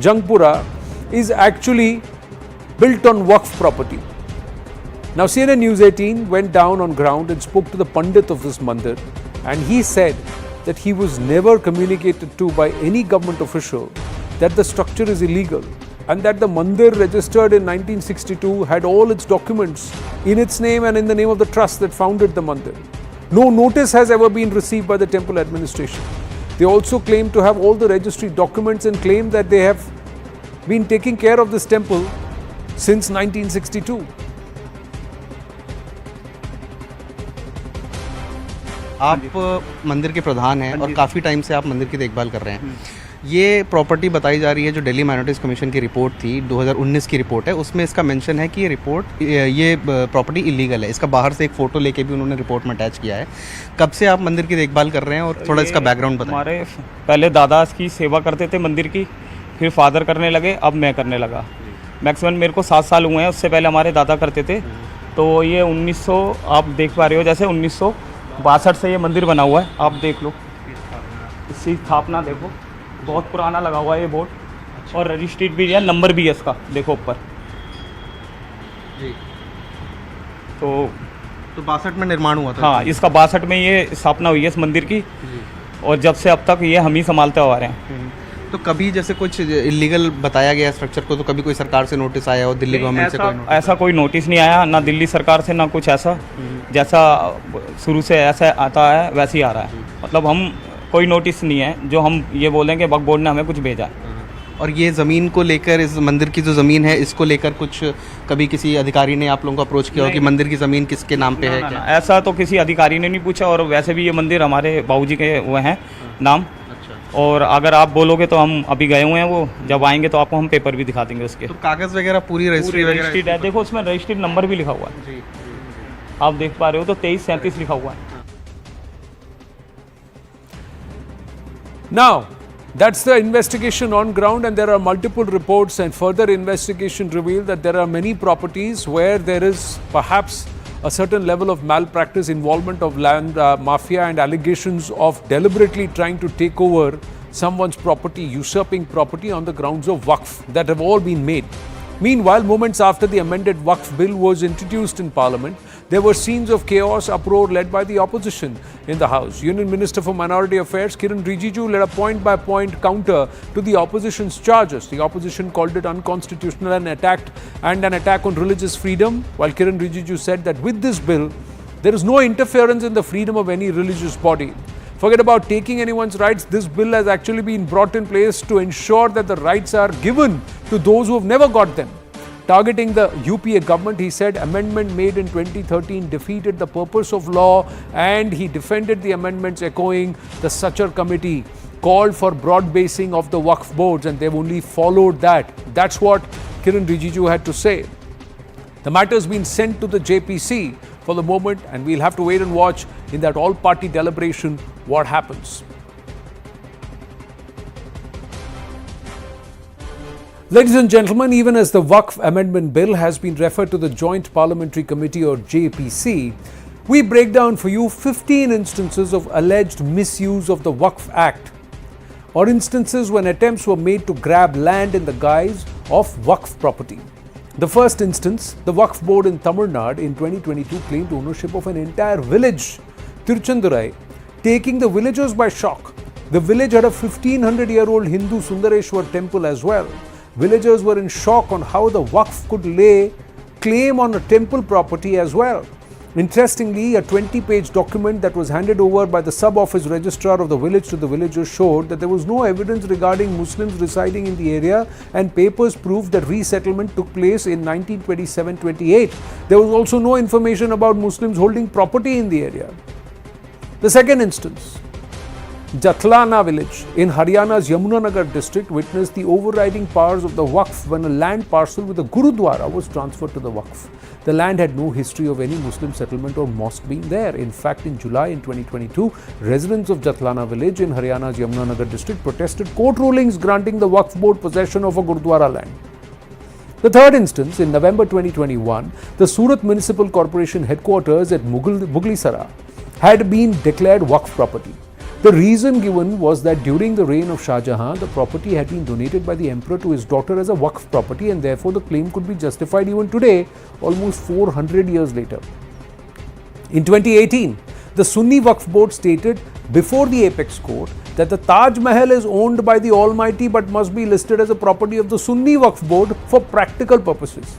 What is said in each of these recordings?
Jangpura is actually built on Waqf property. Now CNN News 18 went down on ground and spoke to the Pandit of this mandir, and he said that he was never communicated to by any government official that the structure is illegal and that the mandir registered in 1962 had all its documents in its name and in the name of the trust that founded the mandir. No notice has ever been received by the temple administration. They also claim to have all the registry documents and claim that they have been taking care of this temple since 1962. आप मंदिर के प्रधान हैं और काफ़ी time से आप मंदिर की देखभाल कर रहे हैं। ये प्रॉपर्टी बताई जा रही है जो दिल्ली माइनॉरिटीज़ कमीशन की रिपोर्ट थी, 2019 की रिपोर्ट है, उसमें इसका मेंशन है कि ये प्रॉपर्टी इलीगल है। इसका बाहर से एक फ़ोटो लेके भी उन्होंने रिपोर्ट में अटैच किया है। कब से आप मंदिर की देखभाल कर रहे हैं और थोड़ा इसका बैकग्राउंड बताएं। हमारे पहले दादा की सेवा करते थे मंदिर की, फिर फादर करने लगे, अब मैं करने लगा। मैक्सिमम मेरे को 7 साल हुए हैं, उससे पहले हमारे दादा करते थे। तो ये 1900 आप देख पा रहे हो, जैसे 1962 से ये मंदिर बना हुआ है, आप देख लो। इसकी स्थापना देखो, बहुत पुराना लगा हुआ है ये बोर्ड, और रजिस्ट्रेड भी है, नंबर भी है इसका, देखो ऊपर जी। तो 62 में निर्माण हुआ था। हाँ, इसका 62 में ये स्थापना हुई है इस मंदिर की, और जब से अब तक ये हम ही संभालते आ रहे हैं। तो कभी जैसे कुछ इलीगल बताया गया स्ट्रक्चर को, तो कभी कोई सरकार से नोटिस आया और दिल्ली गवर्नमेंट से ऐसा कोई नोटिस नहीं आया, ना दिल्ली सरकार से, ना कुछ ऐसा। जैसा शुरू से ऐसा आता है वैसे ही आ रहा है। मतलब हम कोई नोटिस नहीं है जो हम ये बोलें कि वक्फ बोर्ड ने हमें कुछ भेजा है। और ये ज़मीन को लेकर, इस मंदिर की जो ज़मीन है, इसको लेकर कुछ कभी किसी अधिकारी ने आप लोगों को अप्रोच किया हो कि मंदिर की ज़मीन किसके नाम पे है? क्या ऐसा तो किसी अधिकारी ने नहीं पूछा, और वैसे भी ये मंदिर हमारे बाबूजी के हुए हैं नाम। और अगर आप बोलोगे तो हम अभी गए हुए हैं, वो जब आएंगे तो आपको हम पेपर भी दिखा देंगे उसके। तो कागज़ वगैरह पूरी रजिस्ट्री है, देखो उसमें रजिस्ट्रेड नंबर भी लिखा हुआ है, आप देख पा रहे हो, तो 2337 लिखा हुआ है। Now, that's the investigation on ground, and there are multiple reports, and further investigation revealed that there are many properties where there is perhaps a certain level of malpractice, involvement of land mafia, and allegations of deliberately trying to take over someone's property, usurping property on the grounds of Waqf, that have all been made. Meanwhile, moments after the amended Waqf bill was introduced in Parliament, there were scenes of chaos, uproar led by the opposition in the House. Union Minister for Minority Affairs Kiren Rijiju led a point-by-point counter to the opposition's charges. The opposition called it unconstitutional and an attack on religious freedom, while Kiren Rijiju said that with this bill, there is no interference in the freedom of any religious body. Forget about taking anyone's rights. This bill has actually been brought in place to ensure that the rights are given to those who have never got them. Targeting the UPA government, he said amendment made in 2013 defeated the purpose of law, and he defended the amendments, echoing the Sachar committee called for broad basing of the Waqf boards, and they've only followed that. That's what Kiren Rijiju had to say. The matter has been sent to the JPC for the moment, and we'll have to wait and watch in that all-party deliberation what happens. Ladies and gentlemen, even as the Waqf Amendment Bill has been referred to the Joint Parliamentary Committee or JPC, we break down for you 15 instances of alleged misuse of the Waqf Act, or instances when attempts were made to grab land in the guise of Waqf property. The first instance, the Waqf board in Tamil Nadu in 2022 claimed ownership of an entire village, Tiruchendurai, taking the villagers by shock. The village had a 1500-year-old Hindu Sundareshwar temple as well. Villagers were in shock on how the Waqf could lay claim on a temple property as well. Interestingly, a 20-page document that was handed over by the sub-office registrar of the village to the villagers showed that there was no evidence regarding Muslims residing in the area, and papers proved that resettlement took place in 1927-28. There was also no information about Muslims holding property in the area. The second instance, Jathlana village in Haryana's Yamunanagar district witnessed the overriding powers of the Waqf when a land parcel with a Gurudwara was transferred to the Waqf. The land had no history of any Muslim settlement or mosque being there. In fact, in July in 2022, residents of Jathlana village in Haryana's Yamunanagar district protested court rulings granting the Waqf board possession of a Gurudwara land. The third instance, in November 2021, the Surat Municipal Corporation headquarters at Muglisara had been declared Waqf property. The reason given was that during the reign of Shah Jahan, the property had been donated by the emperor to his daughter as a Waqf property, and therefore the claim could be justified even today, almost 400 years later. In 2018, the Sunni Waqf Board stated before the Apex Court that the Taj Mahal is owned by the Almighty but must be listed as a property of the Sunni Waqf Board for practical purposes.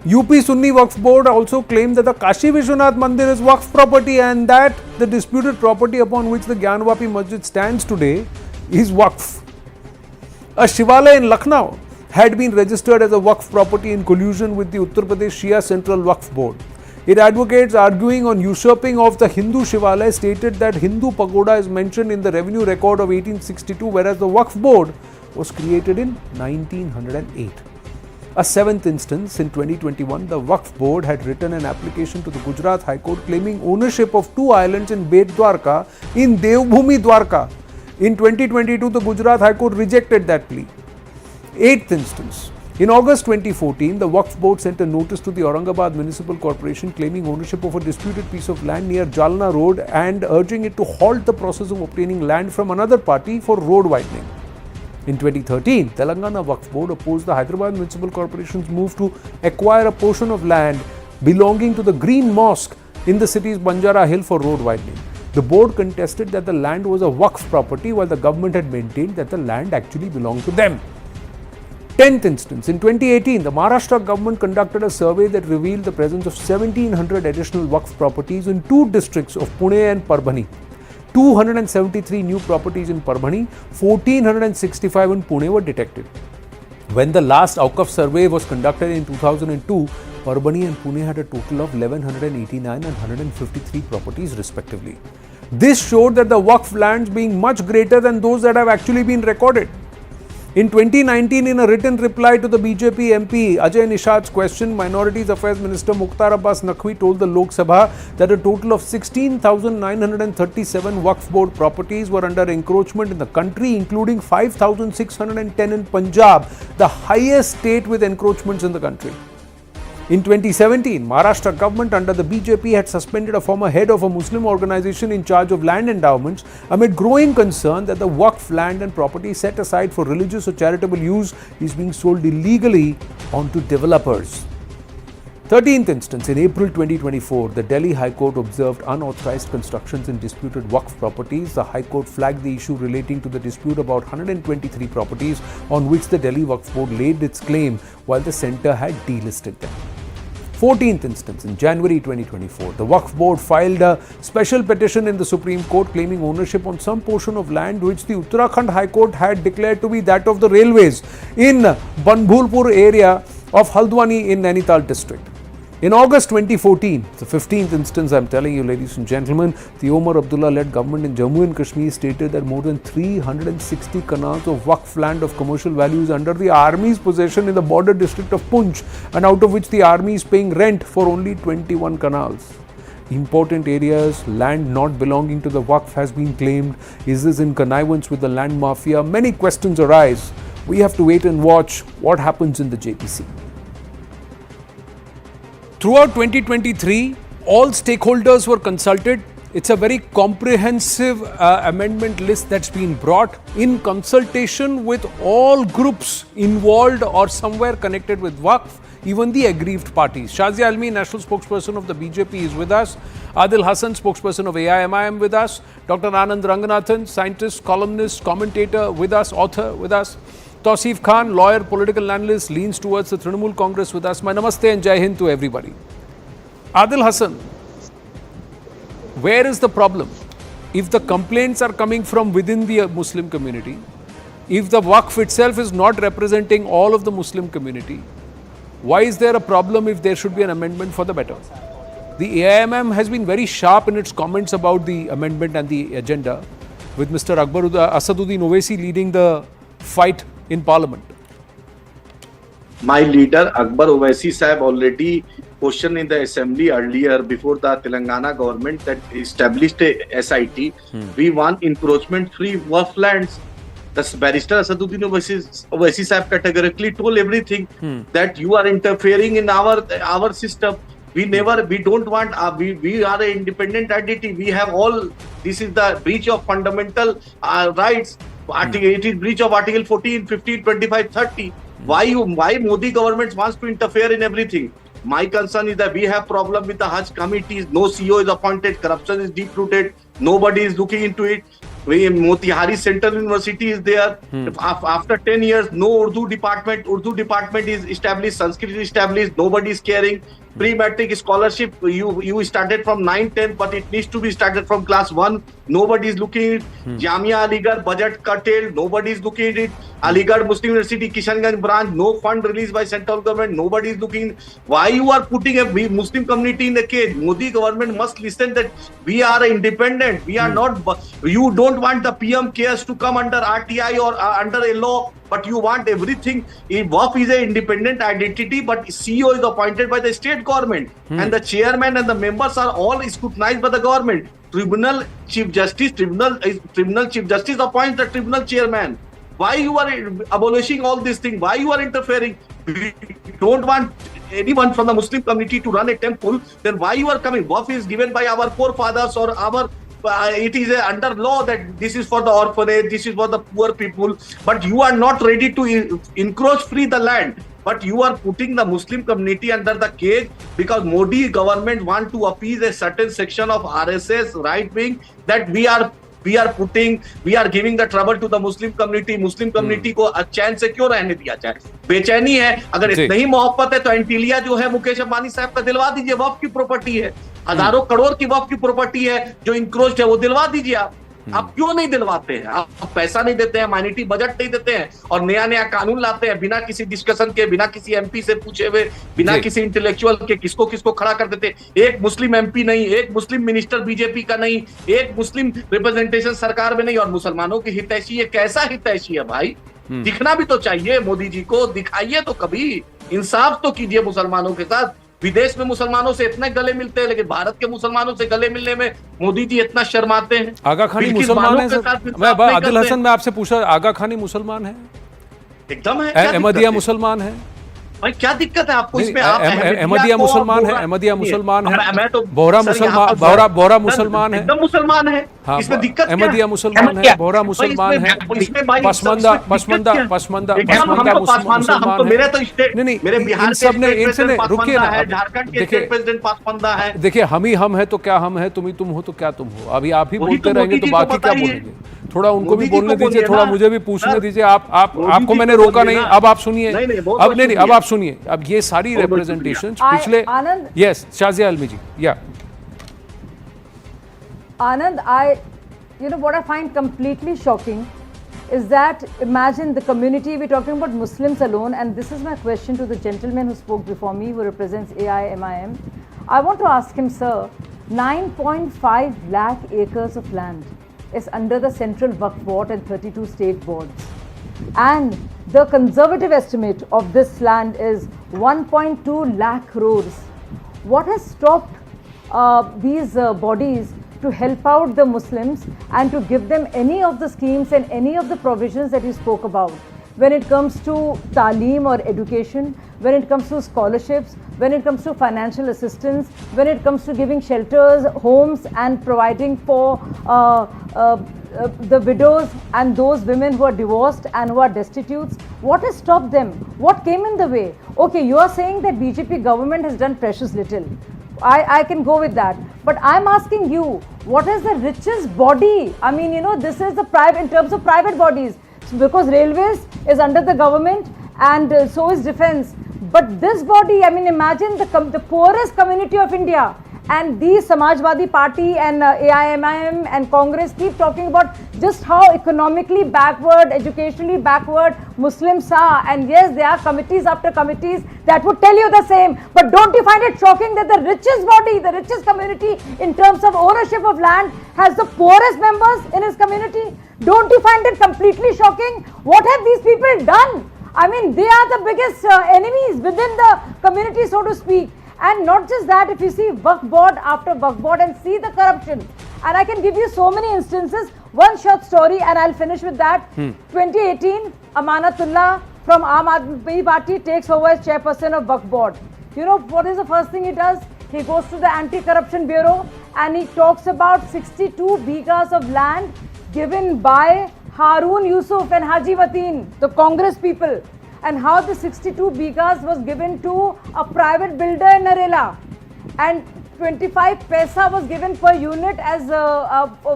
UP Sunni Waqf Board also claimed that the Kashi Vishwanath Mandir is Waqf property and that the disputed property upon which the Gyanvapi Masjid stands today is Waqf. A Shivalaya in Lucknow had been registered as a Waqf property in collusion with the Uttar Pradesh Shia Central Waqf Board. It advocates arguing on usurping of the Hindu Shivalaya stated that Hindu pagoda is mentioned in the revenue record of 1862, whereas the Waqf Board was created in 1908. A seventh instance, in 2021, the Waqf Board had written an application to the Gujarat High Court claiming ownership of 2 islands in Bet Dwarka in Devbhumi Dwarka. In 2022, the Gujarat High Court rejected that plea. Eighth instance. In August 2014, the Waqf Board sent a notice to the Aurangabad Municipal Corporation claiming ownership of a disputed piece of land near Jalna Road and urging it to halt the process of obtaining land from another party for road widening. In 2013, Telangana Waqf Board opposed the Hyderabad Municipal Corporation's move to acquire a portion of land belonging to the Green Mosque in the city's Banjara Hill for road widening. The board contested that the land was a Waqf property while the government had maintained that the land actually belonged to them. 10th instance, in 2018, the Maharashtra government conducted a survey that revealed the presence of 1700 additional Waqf properties in 2 districts of Pune and Parbhani. 273 new properties in Parbhani, 1465 in Pune were detected. When the last Awqaf survey was conducted in 2002, Parbhani and Pune had a total of 1189 and 153 properties respectively. This showed that the Waqf lands being much greater than those that have actually been recorded. In 2019, in a written reply to the BJP MP Ajay Nishad's question, Minorities Affairs Minister Mukhtar Abbas Naqvi told the Lok Sabha that a total of 16,937 Waqf Board properties were under encroachment in the country, including 5,610 in Punjab, the highest state with encroachments in the country. In 2017, Maharashtra government under the BJP had suspended a former head of a Muslim organization in charge of land endowments amid growing concern that the Waqf land and property set aside for religious or charitable use is being sold illegally onto developers. 13th instance, in April 2024, the Delhi High Court observed unauthorized constructions in disputed Waqf properties. The High Court flagged the issue relating to the dispute about 123 properties on which the Delhi Waqf Board laid its claim while the centre had delisted them. 14th instance, in January 2024, the Waqf Board filed a special petition in the Supreme Court claiming ownership on some portion of land which the Uttarakhand High Court had declared to be that of the railways in Banbhulpur area of Haldwani in Nainital district. In August 2014, the 15th instance I'm telling you, ladies and gentlemen, the Omar Abdullah-led government in Jammu and Kashmir stated that more than 360 canals of Waqf land of commercial value is under the army's possession in the border district of Poonch, and out of which the army is paying rent for only 21 canals. Important areas, land not belonging to the Waqf has been claimed. Is this in connivance with the land mafia? Many questions arise. We have to wait and watch what happens in the JPC. Throughout 2023, all stakeholders were consulted. It's a very comprehensive amendment list that's been brought in consultation with all groups involved or somewhere connected with Waqf, even the aggrieved parties. Shazia Almi, national spokesperson of the BJP, is with us. Adil Hassan, spokesperson of AIMIM, with us. Dr. Anand Ranganathan, scientist, columnist, commentator, with us, author, with us. Tausif Khan, lawyer, political analyst, leans towards the Trinamool Congress, with us. My namaste and Jai Hind to everybody. Adil Hassan, where is the problem? If the complaints are coming from within the Muslim community, if the Waqf itself is not representing all of the Muslim community, why is there a problem if there should be an amendment for the better? The AIMM has been very sharp in its comments about the amendment and the agenda, with Mr. Asaduddin Owaisi leading the fight in Parliament. My leader Akbar Owaisi Sahib already questioned in the assembly earlier before the Telangana government that established a SIT. We want encroachment-free Waqf lands. The barrister Asaduddin Owaisi Sahib categorically told everything that you are interfering in our system. We don't want, we are an independent entity. We have all, this is the breach of fundamental rights. It is breach of Article 14, 15, 25, 30. Why Modi government wants to interfere in everything? My concern is that we have problem with the Hajj committees. No CEO is appointed. Corruption is deep-rooted. Nobody is looking into it. Motihari Central University is there. After 10 years, no Urdu department. Urdu department is established. Sanskrit is established. Nobody is caring. Pre-matric scholarship, you started from 9, 10, but it needs to be started from class 1. Nobody is looking at it. Jamia Aligarh budget curtailed. Nobody is looking at it. Aligarh Muslim University Kishanganj branch, no fund released by central government. Nobody is looking. Why you are putting a Muslim community in the cage? Modi government must listen that we are independent. We are not. You don't want the PM cares to come under RTI or under a law, but you want everything. Waqf is an independent identity, but CEO is appointed by the state government, and the chairman and the members are all scrutinized by the government. Tribunal chief justice appoints the tribunal chairman. Why you are abolishing all these things? Why you are interfering? We don't want anyone from the Muslim community to run a temple. Then why you are coming? Waqf is given by our forefathers or our. It is under law that this is for the orphanage, this is for the poor people. But you are not ready to encroach free the land. But you are putting the Muslim community under the cage because Modi government want to appease a certain section of RSS right wing that we are giving the trouble to the Muslim community. Muslim community को चैन से क्यों रहने दिया जाए? बेचैनी है. अगर इतना ही मोहब्बत है तो एंटीलिया जो है मुकेश अंबानी साहब का दिलवा दीजिए. वक्फ की प्रॉपर्टी है, हजारों करोड़ की वक्फ की प्रॉपर्टी है जो इंक्रोच्ड है, वो दिलवा दीजिए. आप क्यों नहीं दिलवाते हैं? आप पैसा नहीं देते हैं, माइनॉरिटी बजट नहीं देते हैं और नया नया कानून लाते हैं बिना किसी डिस्कशन के, बिना किसी एमपी से पूछे हुए, बिना किसी इंटेलेक्चुअल के. किसको किसको खड़ा कर देते. एक मुस्लिम एमपी नहीं, एक मुस्लिम मिनिस्टर बीजेपी का नहीं, एक मुस्लिम रिप्रेजेंटेशन सरकार में नहीं, और मुसलमानों की हितैषी है. कैसा हितैषी है भाई? दिखना भी तो चाहिए. मोदी जी को दिखाइए तो कभी, इंसाफ तो कीजिए मुसलमानों के साथ. विदेश में मुसलमानों से इतने गले मिलते हैं, लेकिन भारत के मुसलमानों से गले मिलने में मोदी जी इतना शर्माते हैं. आगा खानी मुसलमान है? आदिल हसन, मैं आपसे पूछा, आगा खानी मुसलमान है? एकदम है. अहमदिया मुसलमान है? भाई क्या दिक्कत है आपको इसमें? अहमदिया मुसलमान है, अहमदिया मुसलमान है, मैं तो बोहरा मुसलमान, बोहरा मुसलमान है, एकदम मुसलमान है. इसमें दिक्कत क्या है? अहमदिया मुसलमान है, बोहरा मुसलमान है, पसमंदा मुसलमान है. नहीं, इन सब ने, इनसे रुकिए ना. झारखंड के स्टेट प्रेसिडेंट पासवानदा है. देखिए, हम ही हम है तो क्या हम है, तुम ही तुम हो तो क्या तुम हो. अभी आप ही बोलते रहेंगे तो बाकी क्या बोलेंगे? थोड़ा उनको भी बोलने दीजिए, थोड़ा मुझे भी पूछने दीजिए. आपको मैंने रोका नहीं. अब आप सुनिए. अब नहीं, अब आप सुनिए. अब ये सारी रिप्रेजेंटेशन पिछले. यस, शाजिया अलमी जी. या Anand, what I find completely shocking is that, imagine the community, we're talking about Muslims alone, and this is my question to the gentleman who spoke before me, who represents AIMIM. I want to ask him, sir, 9.5 lakh acres of land is under the Central Waqf Board and 32 state boards. And the conservative estimate of this land is 1.2 lakh crores. What has stopped these bodies to help out the Muslims and to give them any of the schemes and any of the provisions that you spoke about when it comes to Taaleem or education, when it comes to scholarships, when it comes to financial assistance, when it comes to giving shelters, homes, and providing for the widows and those women who are divorced and who are destitute? What has stopped them? What came in the way? Okay, you are saying that BJP government has done precious little. I can go with that. But I'm asking you, what is the richest body? I mean, this is the private, in terms of private bodies, because railways is under the government and so is defense. But this body, I mean, imagine the poorest community of India, and the Samajwadi Party and AIMIM and Congress keep talking about just how economically backward, educationally backward Muslims are. And yes, there are committees after committees that would tell you the same. But don't you find it shocking that the richest body, the richest community in terms of ownership of land has the poorest members in his community? Don't you find it completely shocking? What have these people done? I mean, they are the biggest enemies within the community, so to speak. And not just that, if you see Waqf Board after Waqf Board and see the corruption, and I can give you so many instances. One short story and I'll finish with that. 2018, Amanatullah from Aam Aadmi Party takes over as chairperson of Waqf Board. You know what is the first thing he does? he goes to the Anti-Corruption Bureau and he talks about 62 bighas of land given by Harun Yusuf and Haji Wateen, the Congress people, and how the 62 bighas was given to a private builder in Narela, and 25 paisa was given per unit as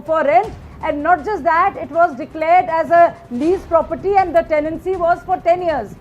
for rent, and not just that, it was declared as a lease property and the tenancy was for 10 years.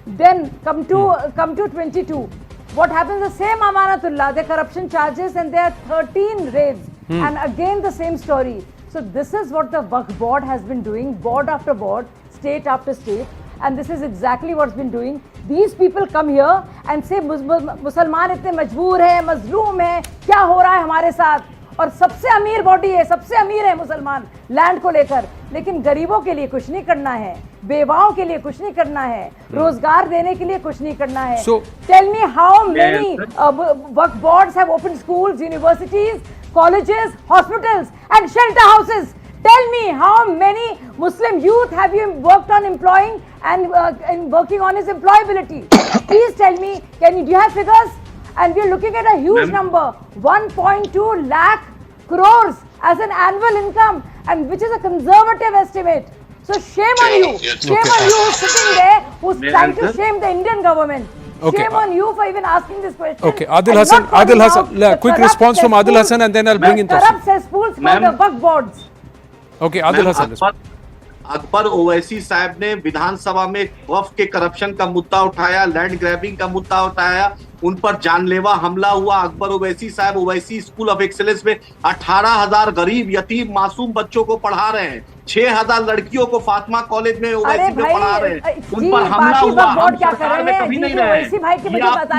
Then come to 22. What happens? The same Amanatullah, the corruption charges, and there are 13 raids, and again the same story. So this is what the Waqf board has been doing, board after board, state after state, and this is exactly what's been doing. These people come here and say मुसलमान इतने मजबूर हैं, मजलूम हैं, क्या हो रहा है हमारे साथ? और सबसे अमीर बॉडी है, सबसे अमीर है मुसलमान लैंड को लेकर, लेकिन गरीबों के लिए कुछ नहीं करना है, बेवाओं के लिए कुछ नहीं करना है, रोजगार देने के लिए कुछ नहीं करना है. So, tell me how many Waqf boards have opened schools, universities, colleges, hospitals and shelter houses. Tell me how many Muslim youth have you worked on employing and working on his employability? Please tell me, do you have figures? And we are looking at a huge number, 1.2 lakh crores as an annual income, and which is a conservative estimate. So shame on you. Shame on you who's sitting there, who's trying to shame the Indian government. Shame on you for even asking this question. Okay, Adil Hassan, quick response from Adil Hassan and then I'll bring in corrupt cesspools for the Waqf boards. Okay, Adil Hassan. Akbar Owaisi साहब ने विधानसभा में वक्फ के corruption का मुद्दा उठाया, land grabbing का मुद्दा उठाया, उन पर जानलेवा हमला हुआ. अकबर ओवैसी साहब ओवैसी स्कूल ऑफ एक्सीलेंस में 18,000 गरीब यतीम मासूम बच्चों को पढ़ा रहे हैं, 6,000 लड़कियों को फातिमा कॉलेज में ओवैसी में पढ़ा रहे हैं. उन पर हमला हुआ. हम सरकार में कभी नहीं रहे. हैदराबाद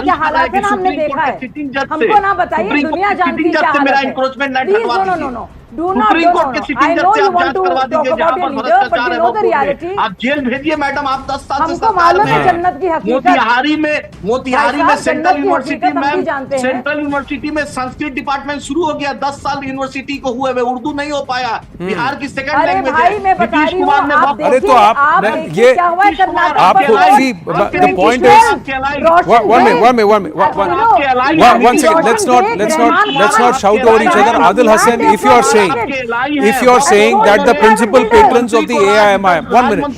क्या हालात है हमने देखा है, हमको ना बताइए, दुनिया जानती है क्या हालत है. इंक्रोचमेंट लैंड हटवा दीजिए. Do not. I know you want to talk about your leader, but you know the reality. आप जेल भेजिए मैडम, आप 10 साल से हमको मालूम है जन्नत की हकीकत. मोतिहारी में सेंट्रल यूनिवर्सिटी में संस्कृत डिपार्टमेंट शुरू हो गया. 10 साल यूनिवर्सिटी को हुए हुए, उर्दू नहीं हो पाया. बिहार की सेकंड लैंग्वेज है. मैं बता रही हूँ, अरे तो आप ये आपको see the point is one second, let's not shout over each other. Adil Hassan, if you are saying that the principal patrons of the AIMI,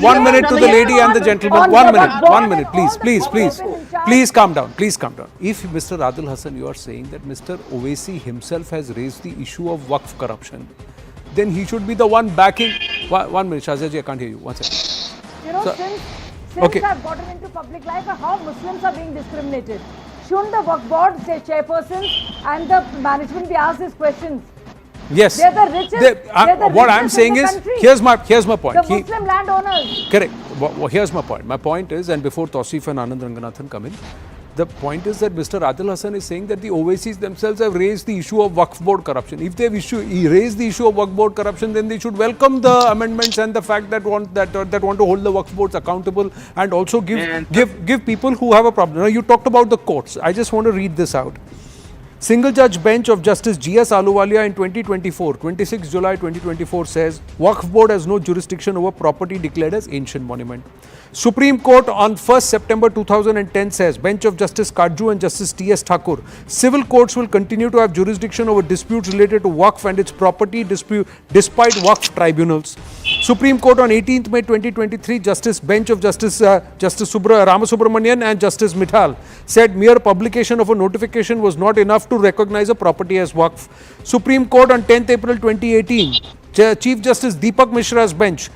1 minute to the lady and the gentleman, 1 minute, please calm down. If Mr. Adil Hassan, you are saying that Mr. Owaisi himself has raised the issue of Waqf corruption, then he should be the one backing. 1 minute, Shazia ji, I can't hear you. 1 second. You know, since I've gotten into public life, how Muslims are being discriminated. Shouldn't the Waqf board, say chairpersons and the management be asked these questions? Yes. They're the richest. What I'm saying is, here's my point. The Muslim landowners. Correct. Well, here's my point. My point is, and before Tausif and Anand Ranganathan come in, the point is that Mr. Adil Hassan is saying that the Owaisis themselves have raised the issue of Waqf board corruption. If they've raised the issue of Waqf board corruption, then they should welcome the amendments and the fact that want to hold the Waqf boards accountable and also give people who have a problem. Now, you talked about the courts. I just want to read this out. Single judge bench of Justice G.S. Ahluwalia in 2024, 26 July 2024 says Waqf board has no jurisdiction over property declared as ancient monument. Supreme Court on 1st September 2010 says bench of Justice Kaju and Justice T.S. Thakur, civil courts will continue to have jurisdiction over disputes related to Waqf and its property dispute despite Waqf tribunals. Supreme Court on 18th May 2023, Justice bench of Justice Ramasubramanian and Justice Mithal said mere publication of a notification was not enough to recognize a property as Waqf. Supreme Court on 10th April 2018, Chief Justice Deepak Mishra's bench,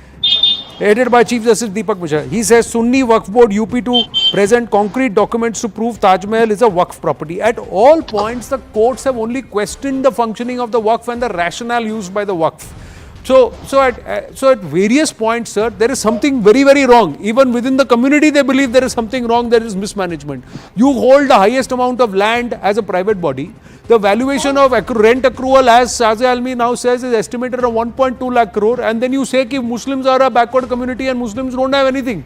headed by Chief Justice Deepak Mishra, he says Sunni Waqf Board UP to present concrete documents to prove Taj Mahal is a Waqf property. At all points, the courts have only questioned the functioning of the Waqf and the rationale used by the Waqf. So at various points, sir, there is something very, very wrong. Even within the community, they believe there is something wrong, there is mismanagement. You hold the highest amount of land as a private body. The valuation of rent accrual, as Shazia Almi now says, is estimated at 1.2 lakh crore. And then you say that Muslims are a backward community and Muslims don't have anything.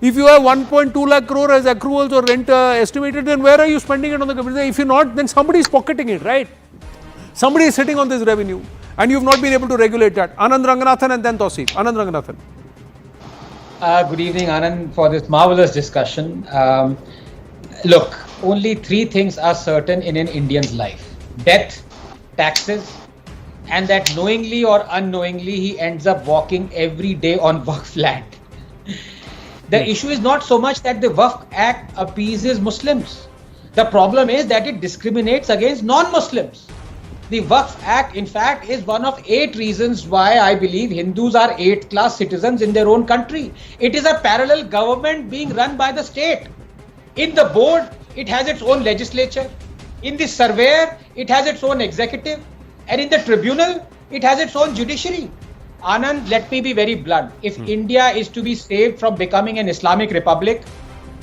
If you have 1.2 lakh crore as accruals or rent estimated, then where are you spending it on the community? If you're not, then somebody is pocketing it, right? Somebody is sitting on this revenue. And you've not been able to regulate that. Anand Ranganathan and then Tausif. Anand Ranganathan. Good evening, Anand, for this marvelous discussion. Look, only three things are certain in an Indian's life: death, taxes, and that knowingly or unknowingly he ends up walking every day on Waqf land. The issue is not so much that the Waqf Act appeases Muslims. The problem is that it discriminates against non-Muslims. The Waqf Act, in fact, is one of 8 reasons why I believe Hindus are 8th-class citizens in their own country. It is a parallel government being run by the state. In the board, it has its own legislature. In the surveyor, it has its own executive. And in the tribunal, it has its own judiciary. Anand, let me be very blunt. If India is to be saved from becoming an Islamic republic,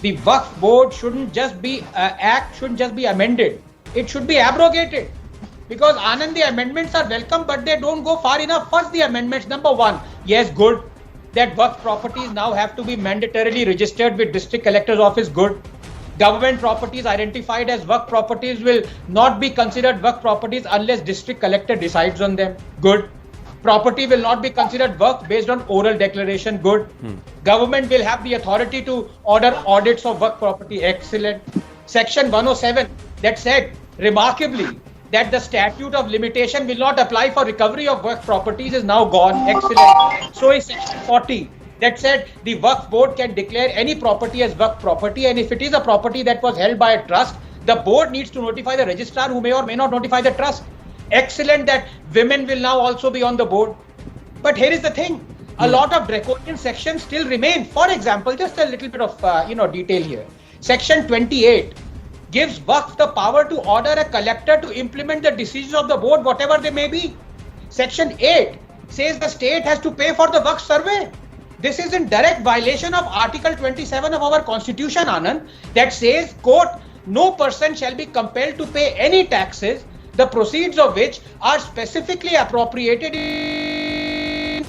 the Waqf board shouldn't just be amended. It should be abrogated. Because Anand, the amendments are welcome, but they don't go far enough. First, the amendments. Number 1, yes, good. That Waqf properties now have to be mandatorily registered with district collector's office. Good. Government properties identified as Waqf properties will not be considered Waqf properties unless district collector decides on them. Good. Property will not be considered Waqf based on oral declaration. Good. Government will have the authority to order audits of Waqf property. Excellent. Section 107 that said remarkably that the statute of limitation will not apply for recovery of Waqf properties is now gone. Excellent. So is section 40 that said the Waqf board can declare any property as Waqf property, and if it is a property that was held by a trust, the board needs to notify the registrar, who may or may not notify the trust. Excellent that women will now also be on the board. But here is the thing, a lot of draconian sections still remain. For example, just a little bit of detail here. Section 28 gives Waqf the power to order a collector to implement the decisions of the board, whatever they may be. Section 8 says the state has to pay for the Waqf survey. This is in direct violation of Article 27 of our Constitution, Anand, that says, quote, no person shall be compelled to pay any taxes, the proceeds of which are specifically appropriated in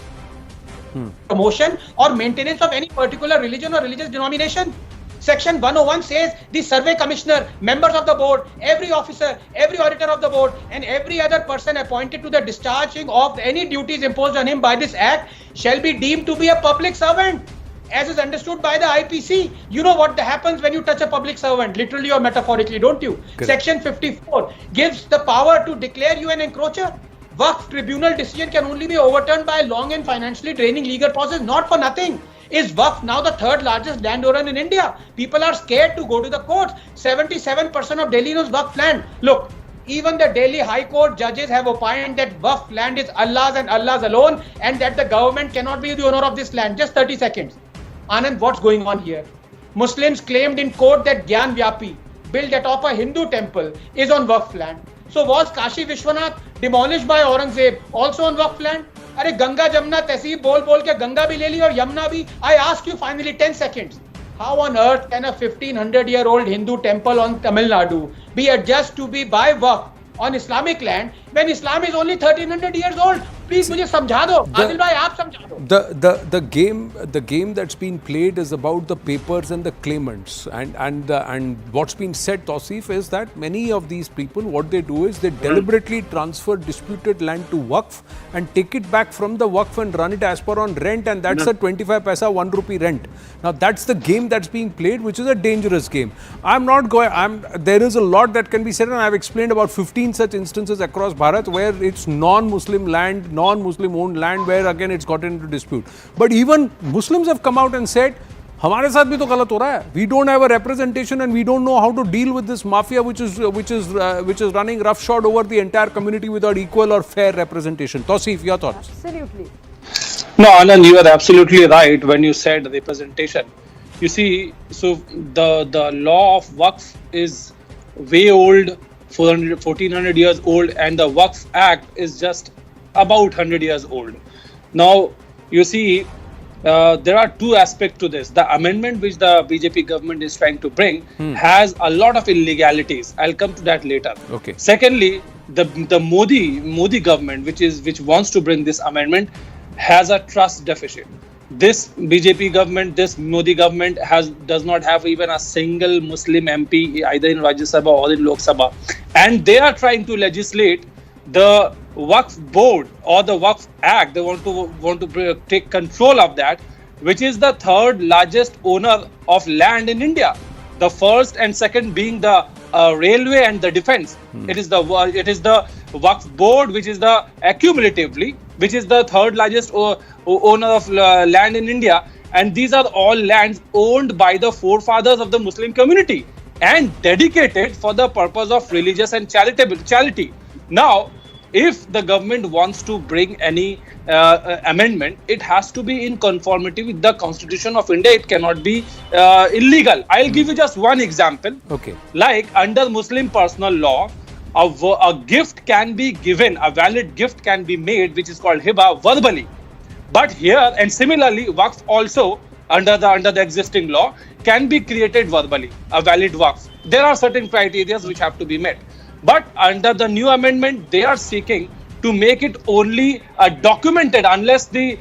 promotion or maintenance of any particular religion or religious denomination. Section 101 says the survey commissioner, members of the board, every officer, every auditor of the board, and every other person appointed to the discharging of any duties imposed on him by this act shall be deemed to be a public servant, as is understood by the IPC. You know what happens when you touch a public servant, literally or metaphorically, don't you? Correct. Section 54 gives the power to declare you an encroacher. Waqf tribunal decision can only be overturned by a long and financially draining legal process. Not for nothing is Waqf now the 3rd largest landowner in India. People are scared to go to the courts. 77% of Delhi owns Waqf land. Look, even the Delhi High Court judges have opined that Waqf land is Allah's and Allah's alone, and that the government cannot be the owner of this land. Just 30 seconds. Anand, what's going on here? Muslims claimed in court that Gyan Vyapi, built atop a Hindu temple, is on Waqf land. So was Kashi Vishwanath, demolished by Aurangzeb, also on Waqf land? अरे गंगा जमुना तहसीब बोल बोल के गंगा भी ले ली और यमुना भी. I ask you finally 10 seconds. How on earth can a 1500-year-old Hindu temple on Tamil Nadu be adjudged to be by Waqf on Islamic land when Islam is only 1300 years old? Please मुझे समझा दो. आदिल भाई आप समझा दो. The game that's been played is about the papers and the claimants, and what's been said, Tausif, is that many of these people, what they do is they deliberately transfer disputed land to Waqf and take it back from the Waqf and run it as per on rent, and that's a 25 paisa 1 rupee rent. Now that's the game that's being played, which is a dangerous game. There is a lot that can be said, and I've explained about 15 such instances across Bharat where it's non-Muslim land, non-Muslim owned land, where again it's gotten into dispute. But even Muslims have come out and said, हमारे साथ भी तो गलत हो रहा है. We don't have a representation and we don't know how to deal with this mafia which is running roughshod over the entire community without equal or fair representation. Tausif, your thoughts? Absolutely. No, Anand, you are absolutely right when you said representation. You see, so the law of Waqf is way old, 1400 years old, and the Waqf Act is just about 100 years old. Now, you see, there are two aspects to this. The amendment which the BJP government is trying to bring has a lot of illegalities. I'll come to that later. Okay. Secondly, the Modi government, which wants to bring this amendment, has a trust deficit. This BJP government, this Modi government does not have even a single Muslim MP either in Rajya Sabha or in Lok Sabha, and they are trying to legislate the Waqf board or the Waqf Act. They want to take control of that, which is the 3rd largest owner of land in India. The first and second being the railway and the defense. It is the Waqf board, which is the accumulatively, which is the third largest owner of land in India, and these are all lands owned by the forefathers of the Muslim community and dedicated for the purpose of religious and charity. Now, if the government wants to bring any amendment, it has to be in conformity with the Constitution of India. It cannot be illegal. I'll give you just one example. Okay. Like under Muslim personal law, a gift can be given, a valid gift can be made, which is called hiba, verbally. But here, and similarly, Waqf also under the existing law can be created verbally, a valid Waqf. There are certain criteria which have to be met. But under the new amendment, they are seeking to make it only documented. Unless it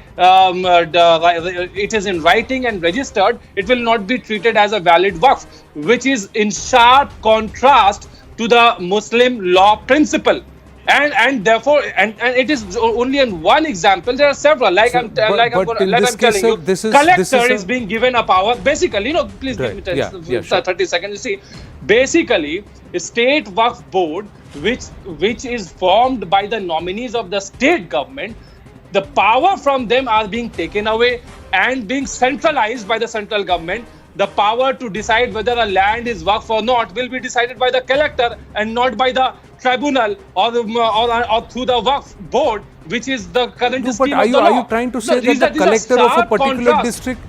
is in writing and registered, it will not be treated as a valid Waqf, which is in sharp contrast to the Muslim law principle. And therefore, and it is only in one example. There are several. I'm telling you, collector is being given a power. Basically, please give me 30 seconds. You see, basically, a state Waqf board, which is formed by the nominees of the state government, the power from them are being taken away and being centralized by the central government. The power to decide whether a land is Waqf or not will be decided by the collector and not by the tribunal or through the Waqf board, which is the current scheme of the law. Are you trying to say that the collector of a particular district, is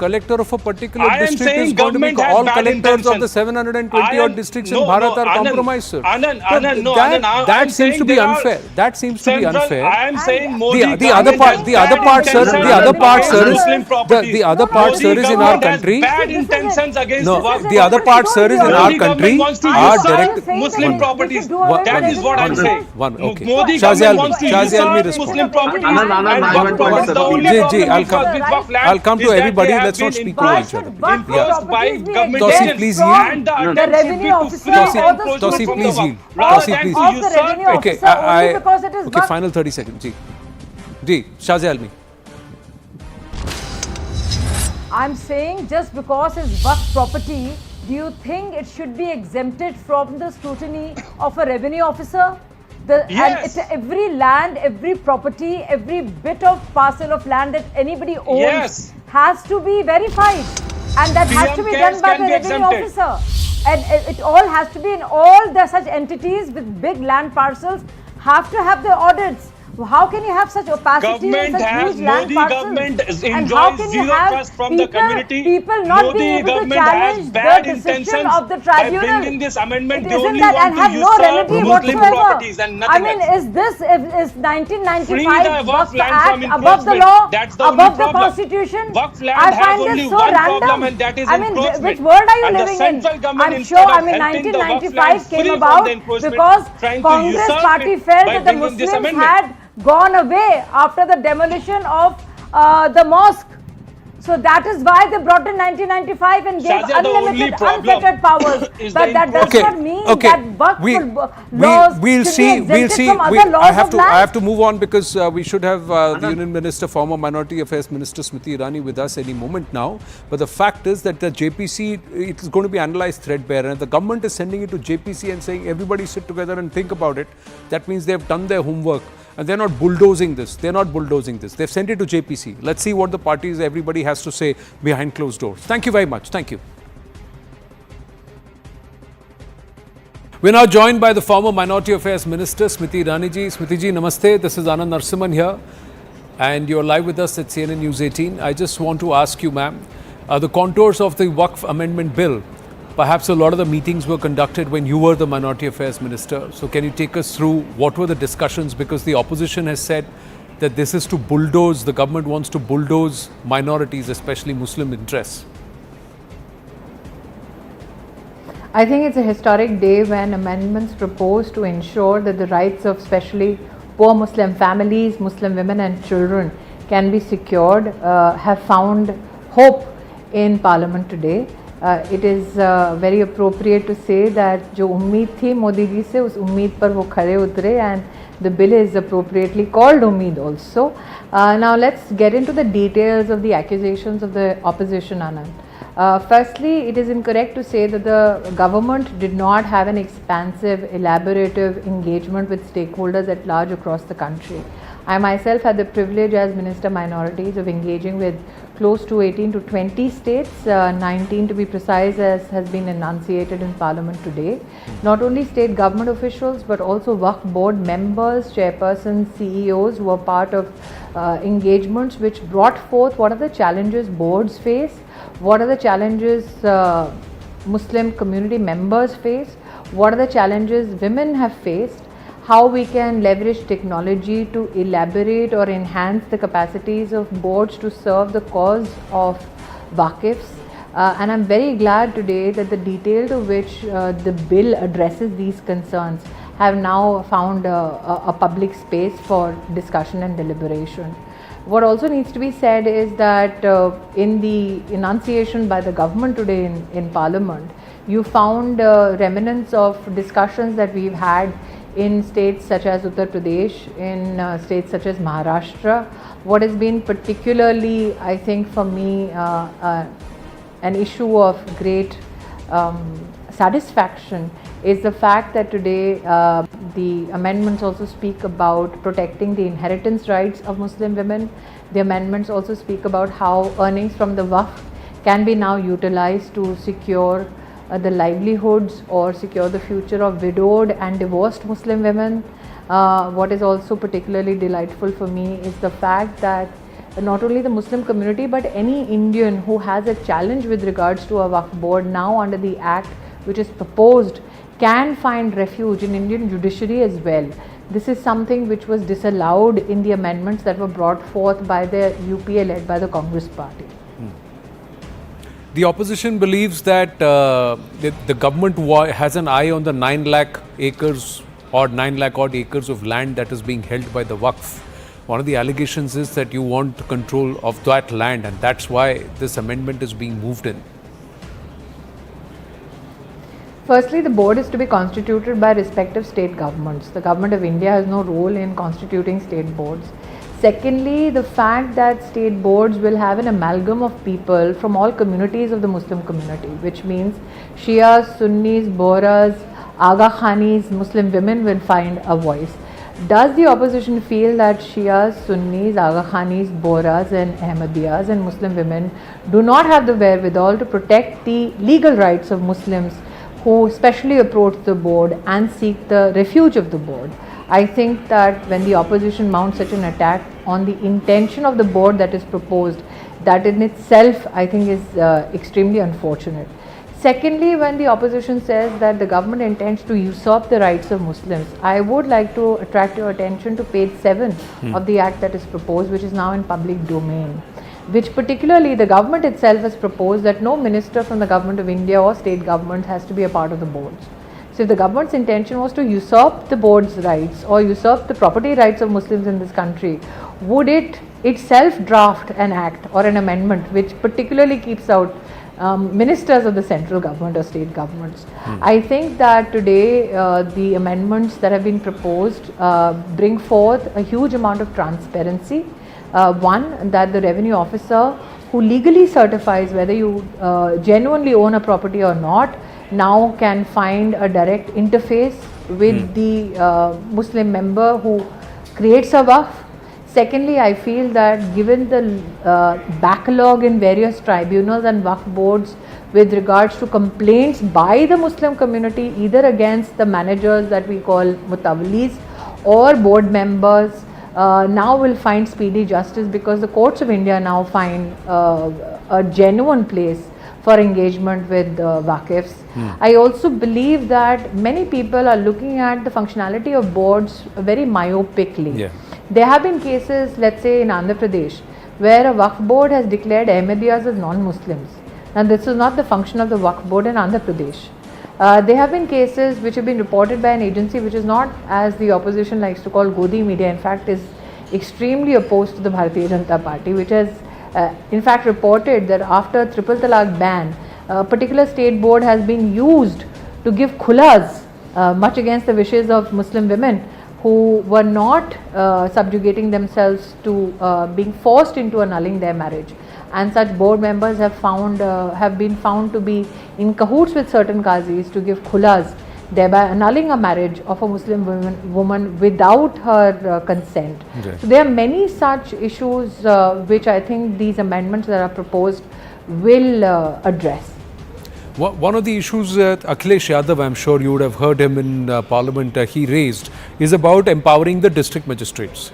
going to be all collectors of the 720 odd districts in Bharat are compromised, sir? That seems to be unfair. That seems to be unfair. I am saying Modi the other part, sir, is in our country. Bad intentions against the other part, sir, is in our country. Are direct Muslim properties. That is what I'm saying. Modi government wants to usurp Muslim property. I'll come to everybody. Let's not speak over each other. Tosi, please yield. The revenue officer Tosi, please yield. Okay, okay, final 30 seconds. Ji, Shahzai Almi. I'm saying just because it's Waqf property, do you think it should be exempted from the scrutiny of a revenue officer? Yes. And every land, every property, every bit of parcel of land that anybody owns has to be verified. And that has to be done by the revenue officer. And it all has to be in all the such entities with big land parcels have to have the audits. How can you have such opacity in such huge land parcels? Government And how can you have people not being able to challenge the decision of the tribunal? By bringing this amendment, they Isn't only that want and have to no usurp remedy Muslim whatsoever? properties and nothing else. is 1995 Waqf Waqf land Act from above the encroachment. law, That's the above only the problem. constitution? Waqf land I has find only this so one random. problem, and that is encroachment. Which world are you And the living in? central government, I'm instead sure, of helping the Waqf 1995 land free came from about the encroachment, because trying to Congress usurp party it felt by that the bringing this Muslims amendment. had gone away after the demolition of the mosque. So that is why they brought in 1995 and gave Shahzai, the only unlimited, problem unfettered powers. is But the that does Okay, not mean okay. that Waqf laws We'll should see. be exempted from other I laws have of to. land. I have to move on because we should have the Union Minister, former Minority Affairs Minister Smriti Irani, with us any moment now. But the fact is that the JPC, it is going to be analysed threadbare, and the government is sending it to JPC and saying everybody sit together and think about it. That means they have done their homework. And they're not bulldozing this. They're not bulldozing this. They've sent it to JPC. Let's see what the parties, everybody has to say behind closed doors. Thank you very much. Thank you. We're now joined by the former Minority Affairs Minister, Smriti Irani ji. Smriti ji, namaste. This is Anand Narasimhan here. And you're live with us at CNN News 18. I just want to ask you, ma'am, the contours of the Waqf Amendment Bill. Perhaps a lot of the meetings were conducted when you were the Minority Affairs Minister. So can you take us through what were the discussions? Because the opposition has said that this is to bulldoze, the government wants to bulldoze minorities, especially Muslim interests. I think it's a historic day when amendments proposed to ensure that the rights of especially poor Muslim families, Muslim women and children can be secured, have found hope in Parliament today. It is very appropriate to say that जो उम्मीद थी मोदी जी से उस उम्मीद पर वो खरे उतरे and the bill is appropriately called Umeed also. Now let's get into the details of the accusations of the opposition, Anand. Firstly, it is incorrect to say that the government did not have an expansive, elaborative engagement with stakeholders at large across the country. I myself had the privilege as Minister Minorities of engaging with close to 18 to 20 states, 19 to be precise, as has been enunciated in Parliament today. Not only state government officials but also Waqf board members, chairpersons, CEOs who were part of engagements which brought forth what are the challenges boards face, what are the challenges Muslim community members face, what are the challenges women have faced, how we can leverage technology to elaborate or enhance the capacities of boards to serve the cause of Waqifs. And I'm very glad today that the detail to which the bill addresses these concerns have now found a public space for discussion and deliberation. What also needs to be said is that in the enunciation by the government today in Parliament, you found remnants of discussions that we've had in states such as Uttar Pradesh, in states such as Maharashtra. What has been particularly, I think for me, an issue of great satisfaction is the fact that today the amendments also speak about protecting the inheritance rights of Muslim women. The amendments also speak about how earnings from the Waqf can be now utilized to secure the livelihoods or secure the future of widowed and divorced Muslim women. What is also particularly delightful for me is the fact that not only the Muslim community but any Indian who has a challenge with regards to a Waqf board now under the Act which is proposed can find refuge in Indian judiciary as well. This is something which was disallowed in the amendments that were brought forth by the UPA led by the Congress party. The opposition believes that the government has an eye on the 9 lakh acres or 9 lakh odd acres of land that is being held by the Waqf. One of the allegations is that you want control of that land, and that's why this amendment is being moved in. Firstly, the board is to be constituted by respective state governments. The government of India has no role in constituting state boards. Secondly, the fact that state boards will have an amalgam of people from all communities of the Muslim community, which means Shias, Sunnis, Bohras, Aga Khanis, Muslim women will find a voice. Does the opposition feel that Shias, Sunnis, Aga Khanis, Bohras and Ahmadiyas and Muslim women do not have the wherewithal to protect the legal rights of Muslims who especially approach the board and seek the refuge of the board? I think that when the opposition mounts such an attack on the intention of the board that is proposed, that in itself I think is extremely unfortunate. Secondly, when the opposition says that the government intends to usurp the rights of Muslims, I would like to attract your attention to page 7 of the act that is proposed, which is now in public domain, which particularly the government itself has proposed that no minister from the government of India or state government has to be a part of the boards. So if the government's intention was to usurp the board's rights or usurp the property rights of Muslims in this country, would it itself draft an act or an amendment which particularly keeps out ministers of the central government or state governments? I think that today the amendments that have been proposed bring forth a huge amount of transparency. One, that the revenue officer who legally certifies whether you genuinely own a property or not now can find a direct interface with the Muslim member who creates a Waqf. Secondly, I feel that given the backlog in various tribunals and Waqf boards with regards to complaints by the Muslim community either against the managers that we call mutawallis or board members, now will find speedy justice because the courts of India now find a genuine place for engagement with Waqifs. I also believe that many people are looking at the functionality of boards very myopically. Yeah. There have been cases, let's say in Andhra Pradesh, where a Waqf board has declared Ahmadiyas as non-Muslims. And this is not the function of the Waqf board in Andhra Pradesh. There have been cases which have been reported by an agency which is not, as the opposition likes to call, Godi media, in fact is extremely opposed to the Bharatiya Janata Party, which has in fact reported that after triple talaq ban, a particular state board has been used to give khulas, much against the wishes of Muslim women who were not subjugating themselves to being forced into annulling their marriage. and such board members have been found to be in cahoots with certain qazis to give khulas, thereby annulling a marriage of a Muslim woman without her consent. Okay. So there are many such issues which I think these amendments that are proposed will address. One of the issues that Akhilesh Yadav, I'm sure you would have heard him in Parliament, he raised is about empowering the district magistrates.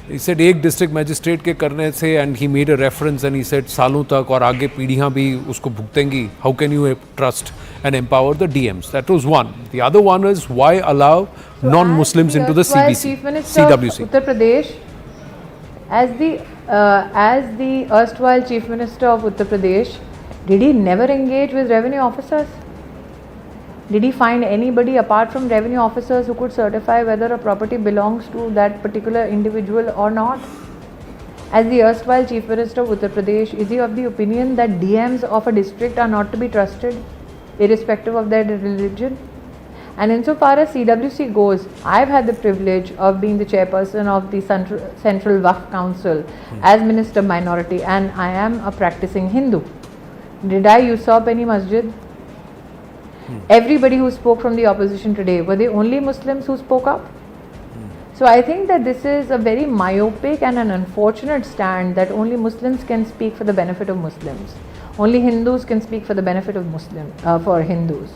He said एक district magistrate के करने से, and he made a reference and he said सालों तक और आगे पीढ़ियाँ भी उसको भुगतेंगी. How can you trust and empower the DMs? That was one. The other one is why allow non-Muslims into the CBC, CWC. Uttar Pradesh, as the erstwhile Chief Minister of Uttar Pradesh, did he never engage with revenue officers? Did he find anybody apart from revenue officers who could certify whether a property belongs to that particular individual or not? As the erstwhile Chief Minister of Uttar Pradesh, is he of the opinion that DMs of a district are not to be trusted, irrespective of their religion? And insofar as CWC goes, I've had the privilege of being the chairperson of the Central Waqf Council as Minister Minority, and I am a practicing Hindu. Did I usurp any masjid? Everybody who spoke from the opposition today, were they only Muslims who spoke up? So I think that this is a very myopic and an unfortunate stand that only Muslims can speak for the benefit of Muslims. Only Hindus can speak for the benefit of for Hindus.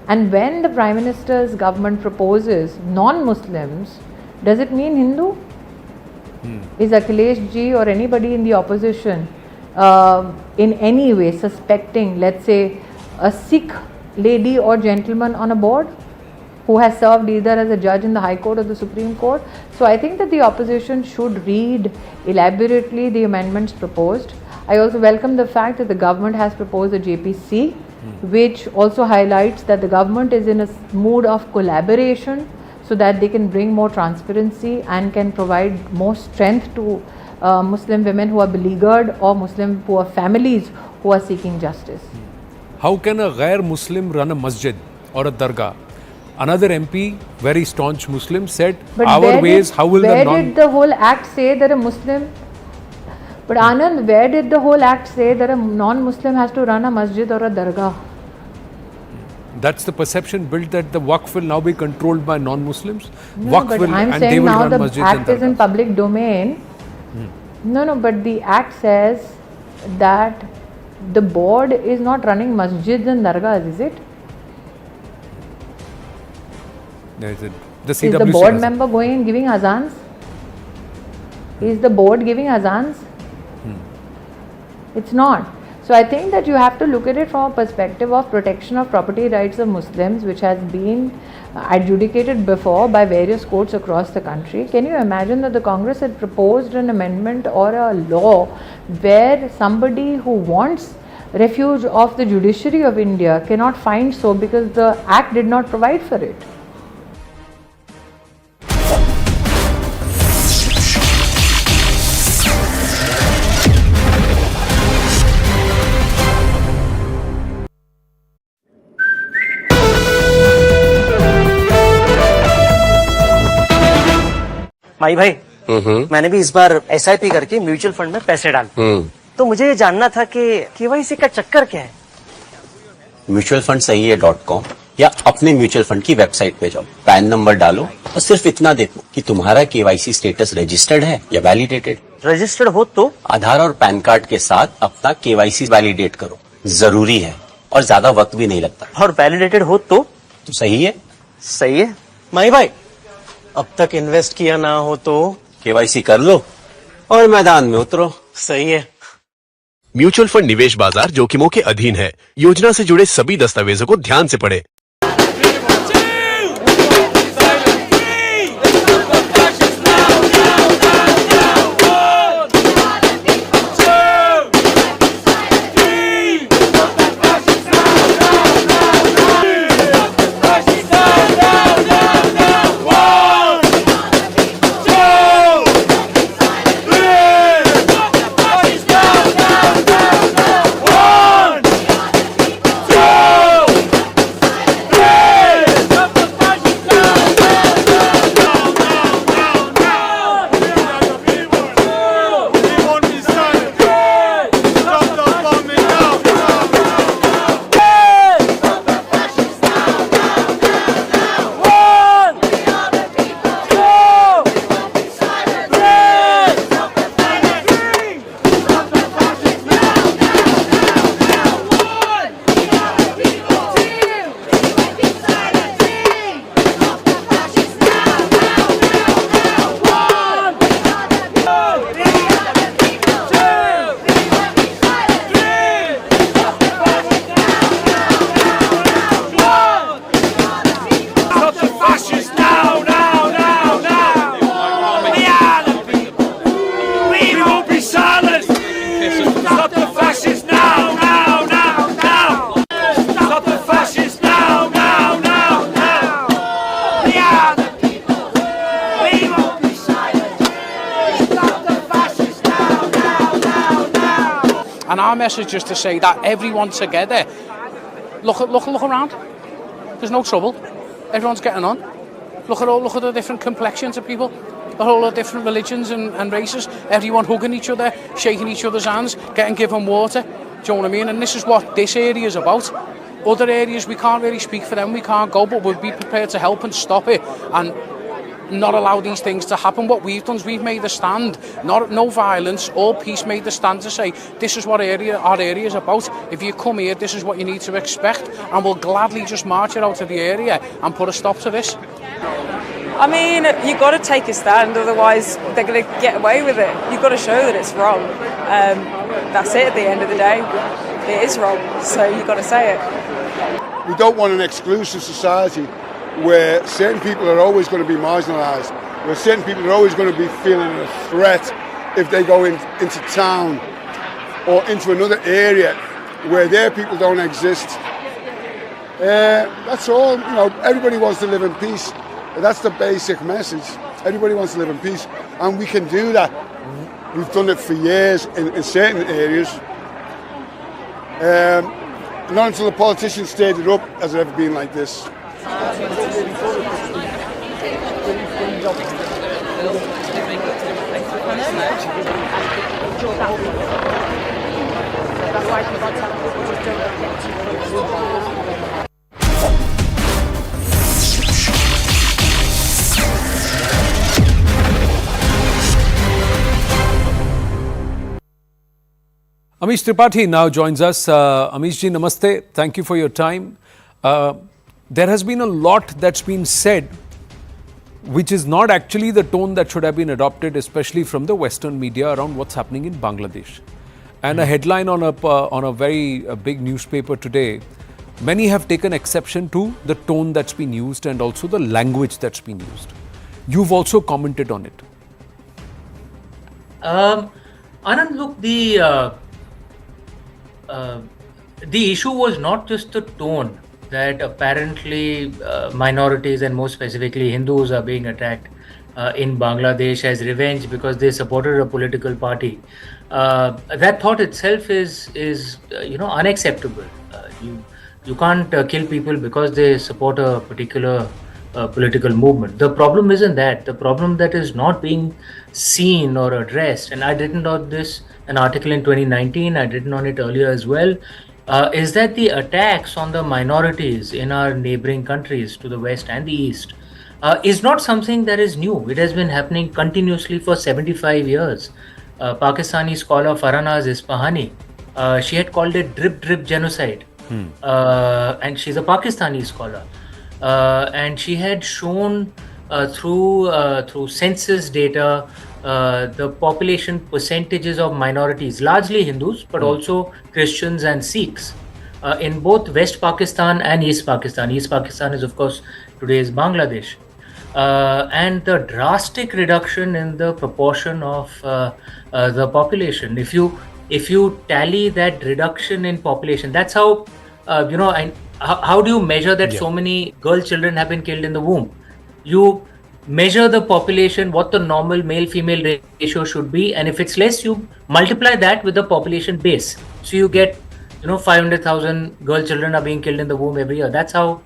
And when the Prime Minister's government proposes non-Muslims, does it mean Hindu? Is Akhilesh ji or anybody in the opposition in any way suspecting, let's say, a Sikh lady or gentleman on a board who has served either as a judge in the High Court or the Supreme Court? So I think that the opposition should read elaborately the amendments proposed. I also welcome the fact that the government has proposed a JPC, which also highlights that the government is in a mood of collaboration so that they can bring more transparency and can provide more strength to Muslim women who are beleaguered or Muslim poor families who are seeking justice. How can a ghair Muslim run a masjid or a dargah? Another MP, very staunch Muslim, said, our ways, how will the non... Where did the whole act say that a Muslim... But Anand, where did the whole act say that a non-Muslim has to run a masjid or a dargah? That's the perception built that the Waqf will now be controlled by non-Muslims. No, Waqf but will, I'm and they saying will now run the masjids act and is in dargahs. public domain. No, but the act says that the board is not running masjids and dargahs, is it? The Is the CWC board has it. member going and giving azans? Is the board giving azans? It's not. So I think that you have to look at it from a perspective of protection of property rights of Muslims, which has been adjudicated before by various courts across the country. Can you imagine that the Congress had proposed an amendment or a law where somebody who wants refuge of the judiciary of India cannot find so because the Act did not provide for it? माई भाई मैंने भी इस बार SIP करके mutual fund में पैसे डाले तो मुझे ये जानना था कि KYC का चक्कर क्या है। म्यूचुअल फंड सही है .com या अपने म्यूचुअल फंड की वेबसाइट पे जाओ, पैन नंबर डालो और सिर्फ इतना देखो कि तुम्हारा KYC स्टेटस रजिस्टर्ड है या वैलिडेटेड। रजिस्टर्ड हो तो आधार और पैन कार्ड के साथ अपना KYC वैलिडेट करो, जरूरी है और ज्यादा वक्त भी नहीं लगता। और वैलिडेटेड हो तो सही है। सही है माई भाई, अब तक इन्वेस्ट किया ना हो तो KYC कर लो और मैदान में उतरो। सही है। म्यूचुअल फंड निवेश बाजार जोखिमों के अधीन है। योजना से जुड़े सभी दस्तावेजों को ध्यान से पढ़ें। And our message is to say that everyone together, look around. There's no trouble. Everyone's getting on. Look at the different complexions of people. Look at all the different religions and races. Everyone hugging each other, shaking each other's hands, getting given water. Do you know what I mean? And this is what this area is about. Other areas, we can't really speak for them, we can't go, but we'll be prepared to help and stop it and not allow these things to happen. What we've done is we've made a stand, no violence, all peace, made the stand to say this is what our area is about. If you come here, this is what you need to expect, and we'll gladly just march it out of the area and put a stop to this. I mean, you've got to take a stand, otherwise they're going to get away with it. You've got to show that it's wrong. That's it at the end of the day. It is wrong, so you've got to say it. We don't want an exclusive society where certain people are always going to be marginalised, where certain people are always going to be feeling a threat if they go into town or into another area where their people don't exist. That's all. Everybody wants to live in peace. That's the basic message. Everybody wants to live in peace, and we can do that. We've done it for years in certain areas. Not until the politicians stayed it up has it ever been like this. Amish Tripathi now joins us. Amish ji, namaste. Thank you for your time. There has been a lot that's been said, which is not actually the tone that should have been adopted, especially from the Western media around what's happening in Bangladesh. And a headline on a very big newspaper today, many have taken exception to the tone that's been used and also the language that's been used. You've also commented on it. Anand, look, the issue was not just the tone that apparently minorities and more specifically Hindus are being attacked in Bangladesh as revenge because they supported a political party. That thought itself is unacceptable. You can't kill people because they support a particular political movement. The problem isn't that. The problem that is not being seen or addressed, and I'd written on this an article in 2019, I'd written on it earlier as well, is that the attacks on the minorities in our neighboring countries to the west and the east is not something that is new. It has been happening continuously for 75 years. Pakistani scholar Farnaz Isfahani, she had called it drip genocide. And she's a Pakistani scholar. And she had shown through census data the population percentages of minorities, largely Hindus, but also Christians and Sikhs, in both West Pakistan and East Pakistan. East Pakistan is, of course, today's Bangladesh. And the drastic reduction in the proportion of the population. If you tally that reduction in population, that's how, and how do you measure that so many girl children have been killed in the womb? You measure the population, what the normal male-female ratio should be, and if it's less, you multiply that with the population base. So you get, 500,000 girl children are being killed in the womb every year. That's how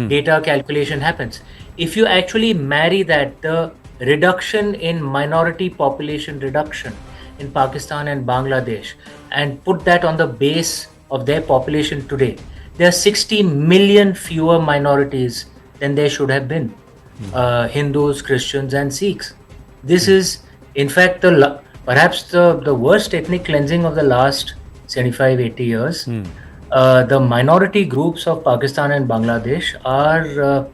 data calculation happens. If you actually marry that, the reduction in minority population reduction in Pakistan and Bangladesh, and put that on the base of their population today, there are 60 million fewer minorities than there should have been. Hindus, Christians and Sikhs. This is in fact perhaps the worst ethnic cleansing of the last 75-80 years. The minority groups of Pakistan and Bangladesh are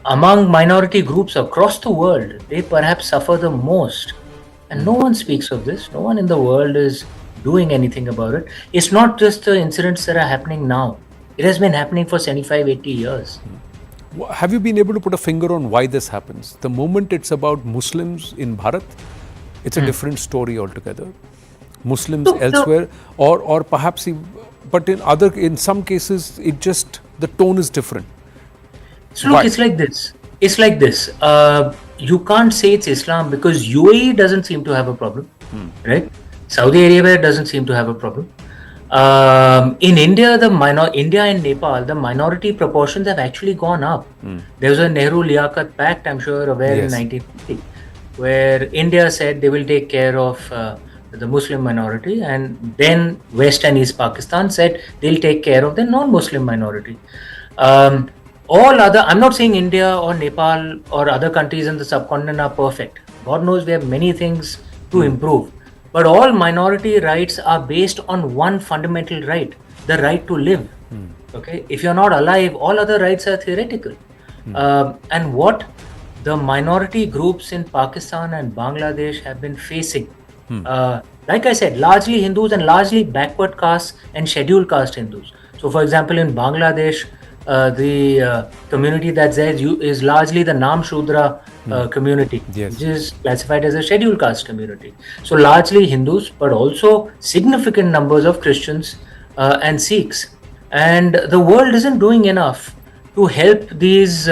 among minority groups across the world. They perhaps suffer the most, and no one speaks of this. No one in the world is doing anything about it. It's not just the incidents that are happening now. It has been happening for 75-80 years. Have you been able to put a finger on why this happens? The moment it's about Muslims in Bharat, it's a different story altogether. Muslims elsewhere, or perhaps, but in some cases, the tone is different. So look, it's like this. You can't say it's Islam because UAE doesn't seem to have a problem, right? Saudi Arabia doesn't seem to have a problem. In India, India and Nepal, the minority proportions have actually gone up. There was a Nehru Liaquat Pact, I'm sure you're aware, in 1950, where India said they will take care of the Muslim minority, and then West and East Pakistan said they'll take care of the non-Muslim minority. I'm not saying India or Nepal or other countries in the subcontinent are perfect. God knows we have many things to improve. But all minority rights are based on one fundamental right, the right to live. Okay, if you're not alive, all other rights are theoretical. And what the minority groups in Pakistan and Bangladesh have been facing, like I said, largely Hindus and largely backward castes and scheduled caste Hindus. So, for example, in Bangladesh, the community that's there is largely the Nam Shudra community, which is classified as a scheduled caste community. So largely Hindus, but also significant numbers of Christians and Sikhs. And the world isn't doing enough to help these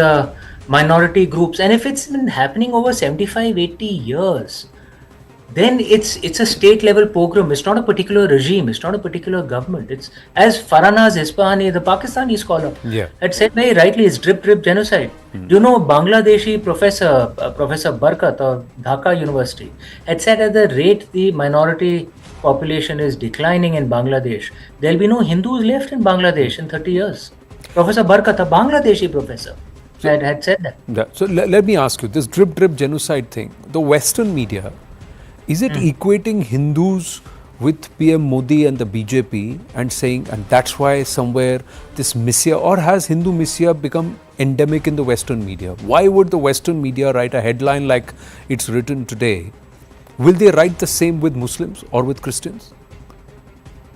minority groups. And if it's been happening over 75, 80 years, then it's a state level pogrom. It's not a particular regime. It's not a particular government. It's, as Farnaz Isfahani, the Pakistani scholar, had said very rightly, it's drip genocide. Do you know Bangladeshi professor Barkat of Dhaka University had said at the rate the minority population is declining in Bangladesh, there'll be no Hindus left in Bangladesh in 30 years. Professor Barkat, a Bangladeshi professor, had said that. So let me ask you, this drip genocide thing, the Western media, is it equating Hindus with PM Modi and the BJP and saying, and that's why somewhere this messiah, or has Hindu messiah become endemic in the Western media? Why would the Western media write a headline like it's written today? Will they write the same with Muslims or with Christians?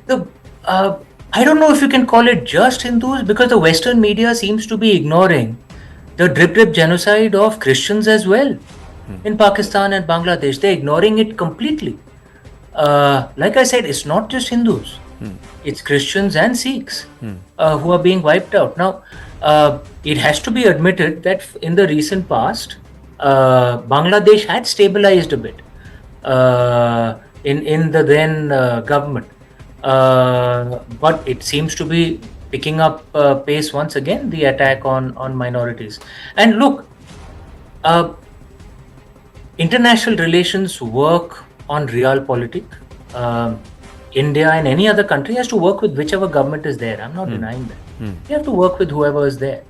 I don't know if you can call it just Hindus, because the Western media seems to be ignoring the drip genocide of Christians as well. In Pakistan and Bangladesh, they're ignoring it completely. Like I said, it's not just Hindus. It's Christians and Sikhs who are being wiped out. Now, it has to be admitted that in the recent past, Bangladesh had stabilized a bit in the then government. But it seems to be picking up pace once again, the attack on minorities. And look, international relations work on realpolitik. India and any other country has to work with whichever government is there. I'm not denying that. You have to work with whoever is there.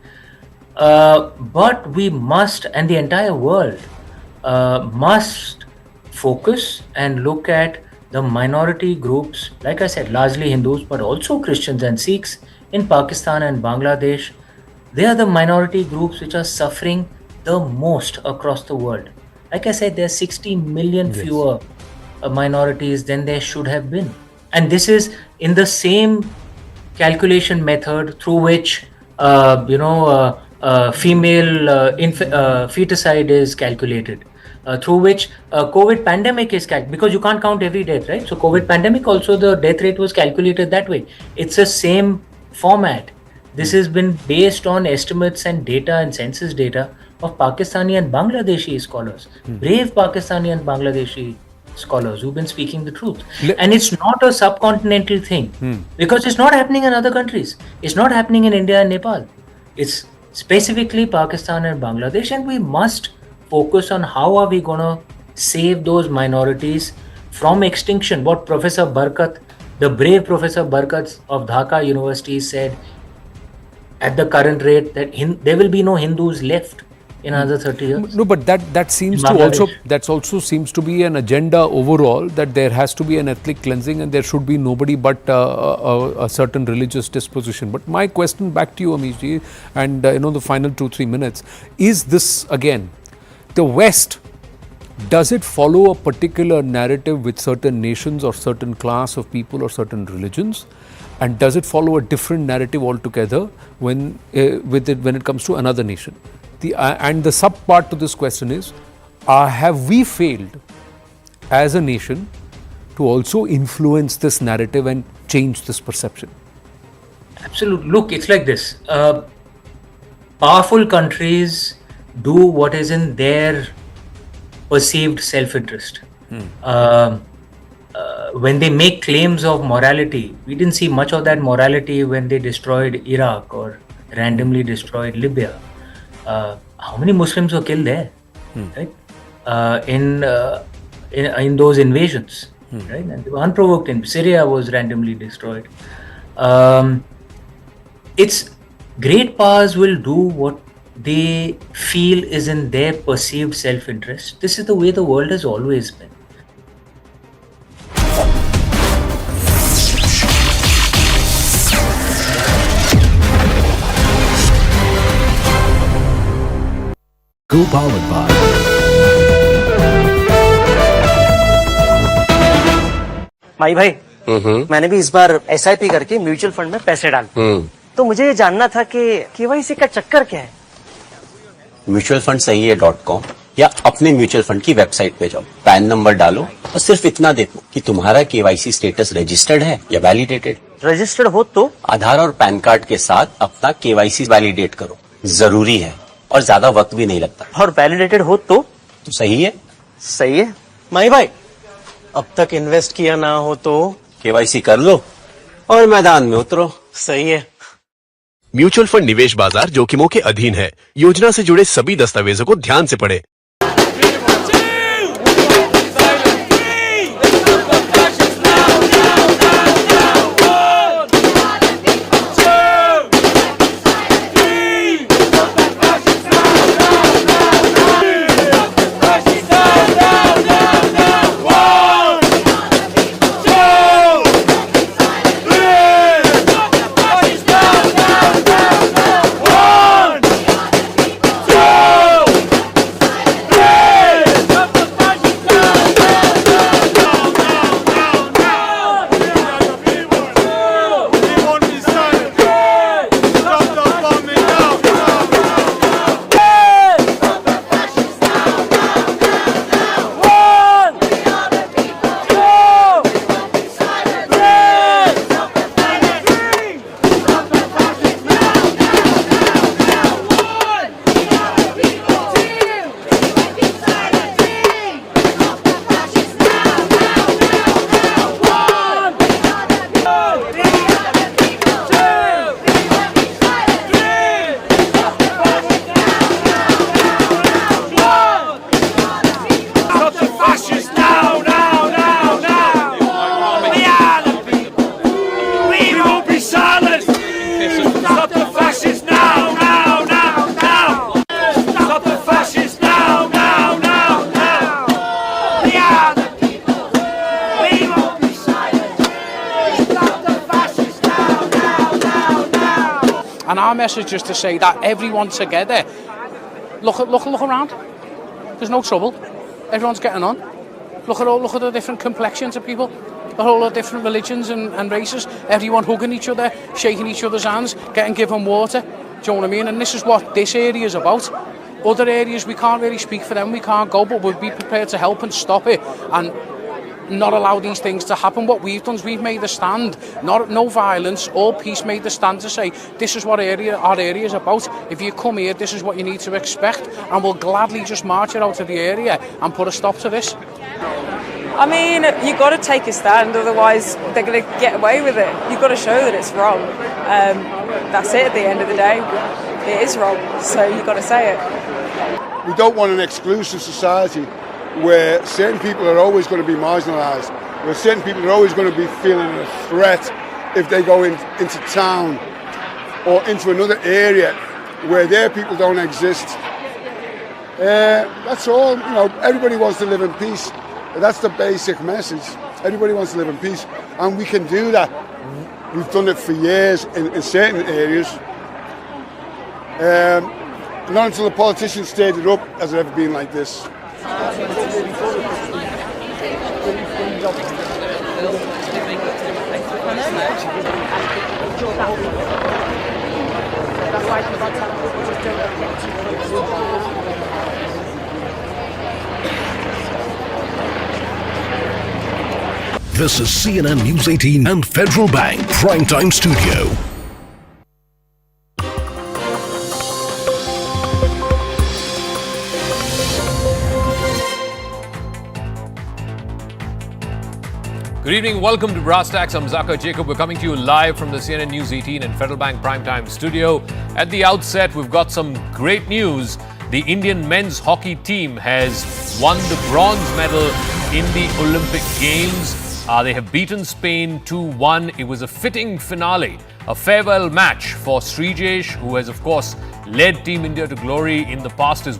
But we must, and the entire world must focus and look at the minority groups, like I said, largely Hindus, but also Christians and Sikhs in Pakistan and Bangladesh. They are the minority groups which are suffering the most across the world. Like I said, there are 60 million fewer minorities than there should have been. And this is in the same calculation method through which, female feticide is calculated, through which COVID pandemic is calculated, because you can't count every death, right? So COVID pandemic also, the death rate was calculated that way. It's the same format. This has been based on estimates and data and census data of Pakistani and Bangladeshi scholars, brave Pakistani and Bangladeshi scholars who've been speaking the truth. And it's not a subcontinental thing, because it's not happening in other countries. It's not happening in India and Nepal. It's specifically Pakistan and Bangladesh, and we must focus on how are we going to save those minorities from extinction. What Professor Barkat, the brave Professor Barkat of Dhaka University, said at the current rate that there will be no Hindus left in another 30 years. No, but that seems to also seems to be an agenda overall, that there has to be an ethnic cleansing and there should be nobody but a certain religious disposition. But my question back to you, Amishji, and the final 2-3 minutes, is this again, the West, does it follow a particular narrative with certain nations or certain class of people or certain religions? And does it follow a different narrative altogether when it comes to another nation? And the sub part to this question is, have we failed as a nation to also influence this narrative and change this perception? Absolutely. Look, it's like this. Powerful countries do what is in their perceived self-interest. when they make claims of morality, we didn't see much of that morality when they destroyed Iraq or randomly destroyed Libya. How many Muslims were killed there, right? In those invasions, right? And they were unprovoked. In Syria was randomly destroyed. It's great powers will do what they feel is in their perceived self-interest. This is the way the world has always been. Co-powered by माई भाई, मैंने भी इस बार SIP करके mutual fund में पैसे डाले। तो मुझे ये जानना था कि KYC का चक्कर क्या है? म्यूचुअल फंड सही है .com या अपने म्यूचुअल फंड की वेबसाइट पे जाओ, पैन नंबर डालो और सिर्फ इतना देखो कि तुम्हारा KYC स्टेटस रजिस्टर्ड है या वैलिडेटेड। रजिस्टर्ड हो तो आधार और पैन कार्ड के साथ अपना KYC वैलिडेट करो, जरूरी है और ज्यादा वक्त भी नहीं लगता। और वैलिडेटेड हो तो सही है। सही है माई भाई, अब तक इन्वेस्ट किया ना हो तो KYC कर लो और मैदान में उतरो। सही है। म्यूचुअल फंड निवेश बाजार जोखिमों के अधीन है। योजना से जुड़े सभी दस्तावेजों को ध्यान से पढ़ें। And our message is to say that everyone together, look around. There's no trouble. Everyone's getting on. Look at the different complexions of people. All the different religions and races. Everyone hugging each other, shaking each other's hands, getting given water. Do you know what I mean? And this is what this area is about. Other areas we can't really speak for them. We can't go, but we'll be prepared to help and stop it and not allow these things to happen. What we've done is we've made a stand, no violence, all peace, made the stand to say this is what our area is about. If you come here, this is what you need to expect, and we'll gladly just march it out of the area and put a stop to this. I mean, you've got to take a stand, otherwise they're going to get away with it. You've got to show that it's wrong. That's it at the end of the day. It is wrong, so you've got to say it. We don't want an exclusive society where certain people are always going to be marginalised, where certain people are always going to be feeling a threat if they go into town or into another area where their people don't exist. That's all. You know, everybody wants to live in peace. That's the basic message. Everybody wants to live in peace, and we can do that. We've done it for years in certain areas. Not until the politicians stayed it up has it ever been like this. This is CNN News 18 and Federal Bank Primetime Studio. Good evening. Welcome to Brass Tacks. I'm Zaka Jacob. We're coming to you live from the CNN News 18 and Federal Bank Primetime studio. At the outset, we've got some great news. The Indian men's hockey team has won the bronze medal in the Olympic Games. They have beaten Spain 2-1. It was a fitting finale, a farewell match for Srijesh, who has, of course, led Team India to glory in the past as well.